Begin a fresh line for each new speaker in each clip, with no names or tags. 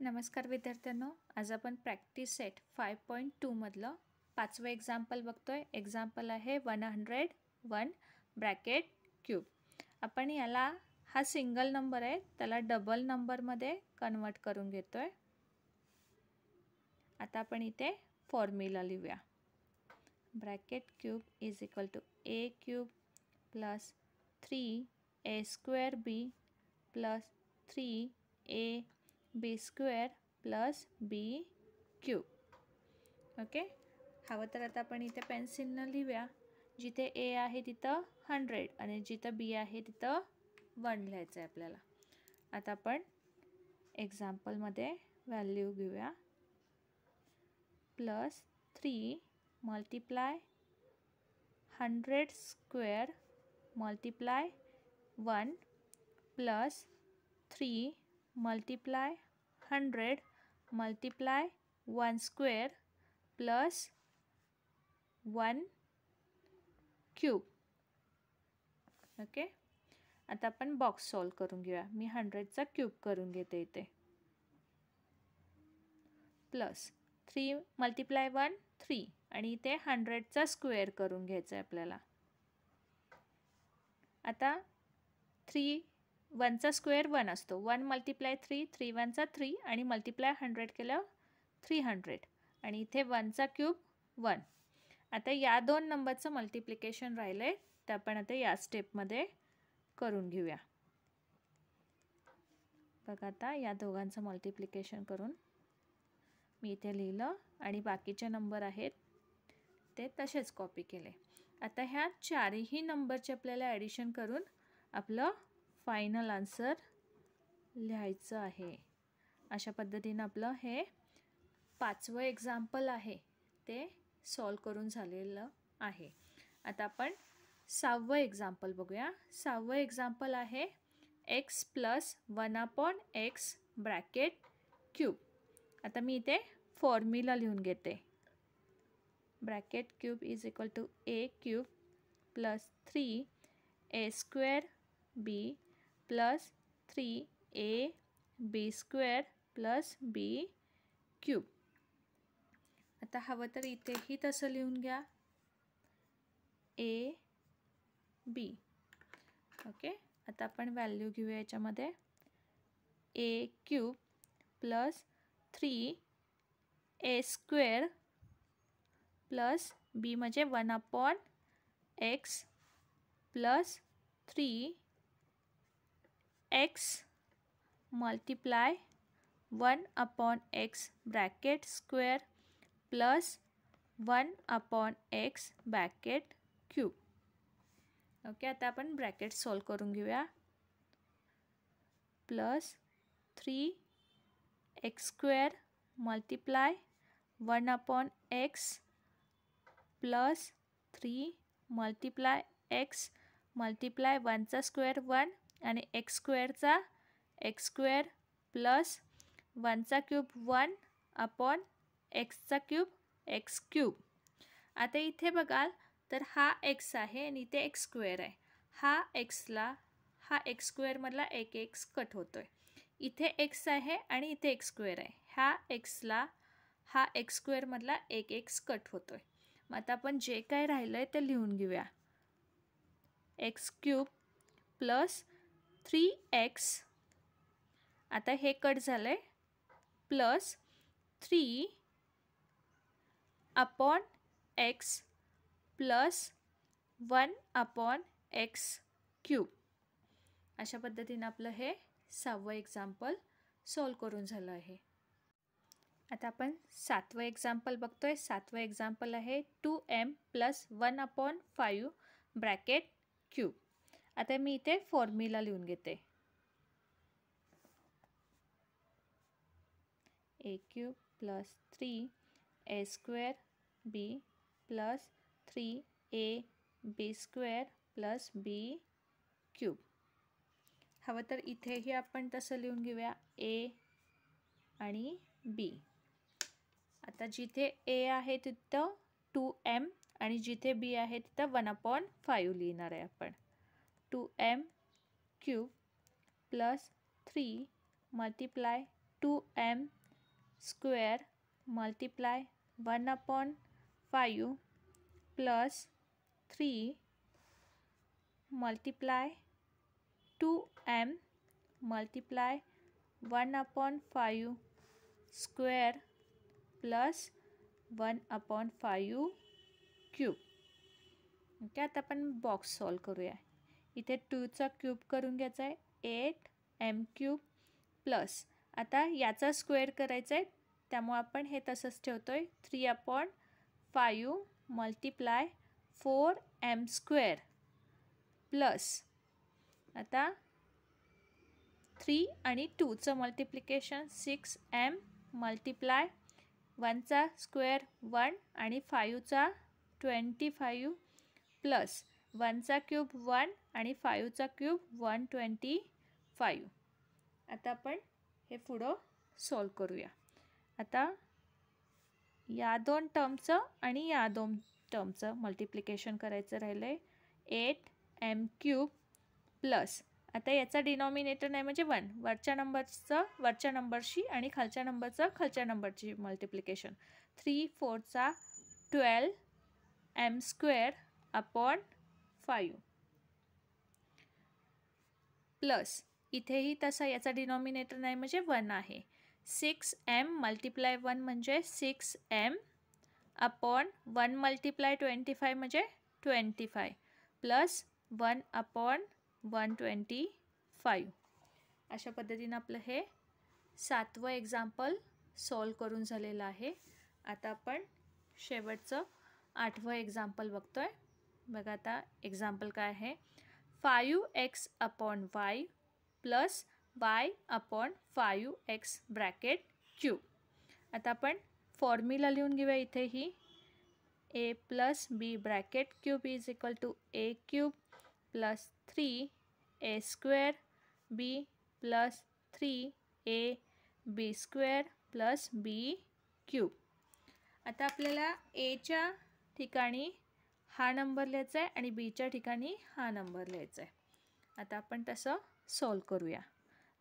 नमस्कार विद्यार्थ्यांनो, आज आपण प्रॅक्टिस सेट 5.2 मधलं पाचवं एक्झाम्पल बघतोय. एक्झाम्पल आहे 101 ब्रॅकेट क्यूब. आपण याला हा सिंगल नंबर आहे त्याला डबल नंबरमध्ये कन्वर्ट करून घेतोय. आता आपण इथे फॉर्म्युला लिहूया. Bracket cube is equal to A cube plus 3a square B plus 3a B square plus B cube. Okay, हवं तर आता आपण इथे पेन्सिलनं लिहूया. जिथे ए आहे तिथं 100 आणि जिथं बी आहे तिथं 1 लिहायचं आहे आपल्याला. आता आपण एक्झाम्पलमध्ये व्हॅल्यू घेऊया. Plus 3 multiply 100 square multiply 1 plus 3 multiply 100 multiply 1 square plus 1 cube. Okay, आता आपण बॉक्स सॉल्व करून घेऊया. मी 100चा क्यूब करून घेते इथे. प्लस 3 मल्टिप्लाय 1 3 आणि इथे 100चा स्क्वेअर करून घ्यायचा आहे आपल्याला. आता 3 1चा स्क्वेअर 1 असतो. 1 मल्टिप्लाय 3 3 1चा 3 आणि मल्टिप्लाय 100 केलं 300 आणि इथे 1चा क्यूब 1. आता या दोन नंबरचं मल्टिप्लिकेशन राहिलं आहे ते आपण आता या स्टेपमध्ये करून घेऊया. बघा, आता या दोघांचं मल्टिप्लिकेशन करून मी इथे लिहिलं आणि बाकीचे नंबर आहेत ते तसेच कॉपी केले. आता ह्या चारही नंबरचे आपल्याला ॲडिशन करून आपलं फायनल आन्सर लिहायचं आहे. अशा पद्धतीनं आपलं हे पाचवं एक्झाम्पल आहे ते सॉल्व करून झालेलं आहे. आता आपण 6वं एक्झाम्पल बघूया. 6वं एक्झाम्पल आहे x plus 1/x bracket cube. आता मी इथे फॉर्म्युला लिहून घेते. Bracket cube is equal to A cube plus 3a square B plus 3a B square plus B cube. आता हवं तर इथेही तसं लिहून घ्या, ए बी. ओके, आता आपण व्हॅल्यू घेऊया याच्यामध्ये. A cube plus 3a square plus b म्हणजे 1/x plus 3x multiply 1/x bracket square plus 1/x bracket cube. Okay, आता आपण ब्रॅकेट सॉल्व करून घेऊया. Plus 3x square multiply 1/x plus 3 multiply x multiply 1चा square 1 आणि x स्क्वेअरचा x square plus 1चा cube 1/xचा क्यूब x क्यूब. आता इथे बघाल तर हा x आहे आणि इथे x स्क्वेअर आहे. हा x स्क्वेअरमधला एक x कट होतोय. इथे x आहे आणि इथे x स्क्वेअर आहे. ह्या xला हा x स्क्वेअरमधला एक x कट होतोय. मग आता आपण जे काय राहिलं आहे ते लिहून घेऊया. x क्यूब प्लस 3x, आता हे कट झालं आहे, plus 3/x plus 1/x cube. अशा पद्धतीनं आपलं हे 6वं एक्झाम्पल सॉल्व करून झालं आहे. आता आपण 7वं एक्झाम्पल बघतोय. 7वं एक्झाम्पल आहे 2m प्लस 1/5 ब्रॅकेट क्यूब. आता मी इथे फॉर्म्युला लिहून घेते. ए cube plus 3a square B plus 3a B square plus B cube. हवं तर इथेही आपण तसं लिहून घेऊया, ए आणि बी. आता जिथे ए आहे तिथं 2m आणि जिथे बी आहे तिथं 1/5 लिहिणार आहे आपण. 2m cube plus 3 multiply 2m square multiply 1/5 plus 3 multiply 2m multiply 1/5 square plus 1/5 cube. Okay, आता आपण बॉक्स सॉल्व करूया. इथे 2चा क्यूब करून घ्यायचा आहे 8m³ प्लस आता याचा स्क्वेअर करायचा आहे, त्यामुळे आपण हे तसंच ठेवतोय 3/5 मल्टिप्लाय 4m² प्लस आता 3 आणि 2चं मल्टिप्लिकेशन 6m मल्टिप्लाय 1चा स्क्वेअर 1 आणि 5चा 25 प्लस 1चा क्यूब 1 आणि 5चा क्यूब 125. आता आपण हे पुढं सॉल्व करूया. आता या दोन टर्मचं आणि या दोन टर्मचं मल्टिप्लिकेशन करायचं राहिलं आहे 8m³ प्लस आता याचा डिनॉमिनेटर नाही म्हणजे 1 वरच्या नंबरचं वरच्या नंबरशी आणि खालच्या नंबरचं खालच्या नंबरची मल्टिप्लिकेशन 3 4चा 12m² प्लस इथेही तसा याचा डिनॉमिनेटर नाही म्हणजे 1 आहे 6m मल्टिप्लाय 1 म्हणजे 6m अपॉन 1 मल्टिप्लाय 25 म्हणजे 25 प्लस 1/125. अशा पद्धतीने आपलं हे 7वं एक्झाम्पल सॉल्व करून झालेलं आहे. आता आपण शेवटचं 8वं एक्झाम्पल बघतोय. बघा आता एक्झाम्पल काय आहे 5x/y plus y/5x bracket cube. आता आपण फॉर्म्युला लिहून घेऊया. इथेही a plus b bracket cube is equal to a³ plus 3a² b plus 3ab² plus b³. आता आपल्याला एच्या ठिकाणी हा नंबर लिहायचा आहे आणि बीच्या ठिकाणी हा नंबर लिहायचा आहे. आता आपण तसं सॉल्व करूया.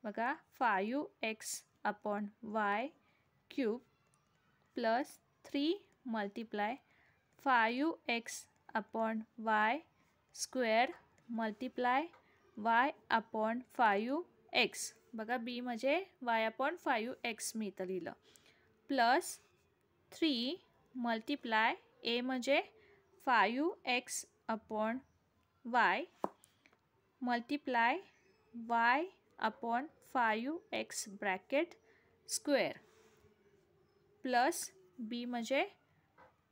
बघा 5x/y³ plus 3 multiply 5x/y² multiply y/5x. बघा b म्हणजे y/5x मी इथं लिहिलं प्लस 3 मल्टिप्लाय a म्हणजे 5x/y multiply y/5x bracket square plus b म्हणजे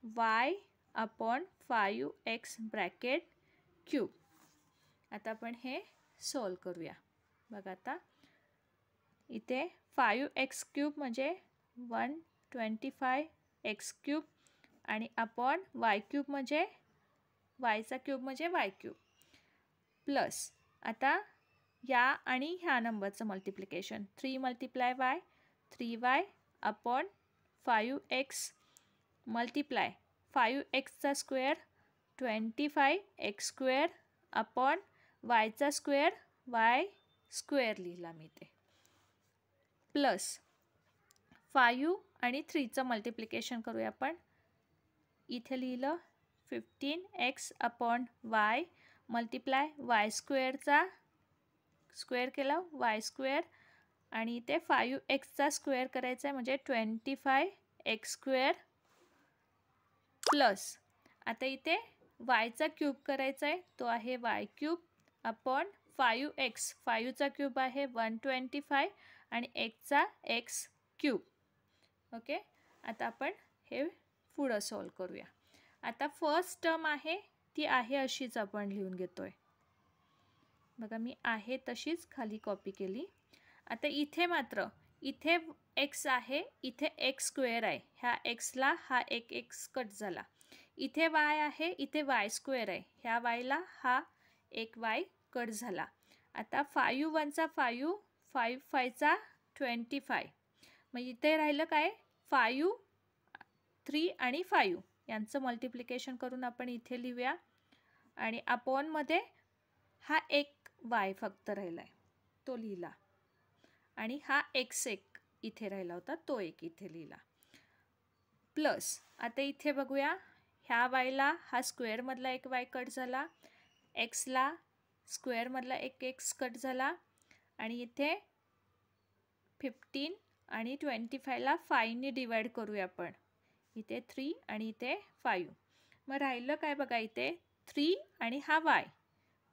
y/5x ब्रॅकेट क्यूब. आता आपण हे सॉल्व करूया. बघा आता इथे 5x³ म्हणजे 125x³ आणि अपॉन y³ म्हणजे yचा क्यूब म्हणजे y³ प्लस आता या आणि ह्या नंबरचं multiplication 3 multiply y 3y upon 5x multiply 5xचा स्क्वेअर 25x² अपॉन yचा स्क्वेअर y² लिहिला मी ते प्लस 5 आणि 3चं मल्टिप्लिकेशन करूया आपण. इथे लिहिलं 15x/y मल्टिप्लाय y² स्क्वेअर केला y² आणि इथे 5xचा स्क्वेअर करायचा आहे म्हणजे 25x² प्लस आता इथे yचा क्यूब करायचा आहे तो आहे y³ अपॉन 5x 5चा क्यूब आहे 125 आणि xचा x³. ओके, आता आपण हे पुढं सॉल्व करूया. आता फर्स्ट टर्म आहे ती आहे अशीच आपण लिहून घेतोय. बघा मी आहे तशीच खाली कॉपी केली. आता इथे मात्र इथे x आहे इथे x² आहे. ह्या xला हा एक x कट झाला. इथे y आहे इथे y² आहे. ह्या yला हा एक y कट झाला. आता 5 1चा 5 5 5चा 25 मग इथे राहिलं काय 5 3 आणि 5 यांचं मल्टिप्लिकेशन करून आपण इथे लिहूया आणि अपॉनमध्ये हा एक y फक्त राहिला आहे तो लिहिला आणि हा x1 इथे राहिला होता तो एक इथे लिहिला. प्लस आता इथे बघूया, ह्या वायला हा स्क्वेअरमधला एक वाय कट झाला, एक्सला स्क्वेअरमधला एक एक्स कट झाला, आणि इथे 15 आणि 25ला 5ने डिवाइड करूया आपण. इथे 3 आणि इथे 5. मग राहिलं काय बघा, इथे 3 आणि हा वाय,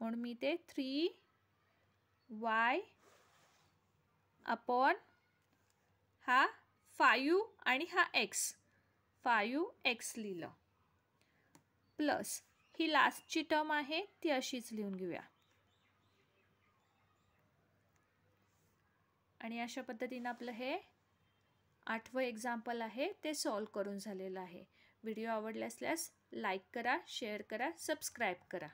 म्हणून मी इथे 3y अपॉन हा 5 आणि हा x 5x लिहिलं. प्लस ही लास्टची टर्म आहे ती अशीच लिहून घेऊया. आणि अशा पद्धतीनं आपलं हे 8वं एक्झाम्पल आहे ते सॉल्व करून झालेलं आहे. व्हिडिओ आवडला असल्यास लाईक करा, शेअर करा, सबस्क्राईब करा.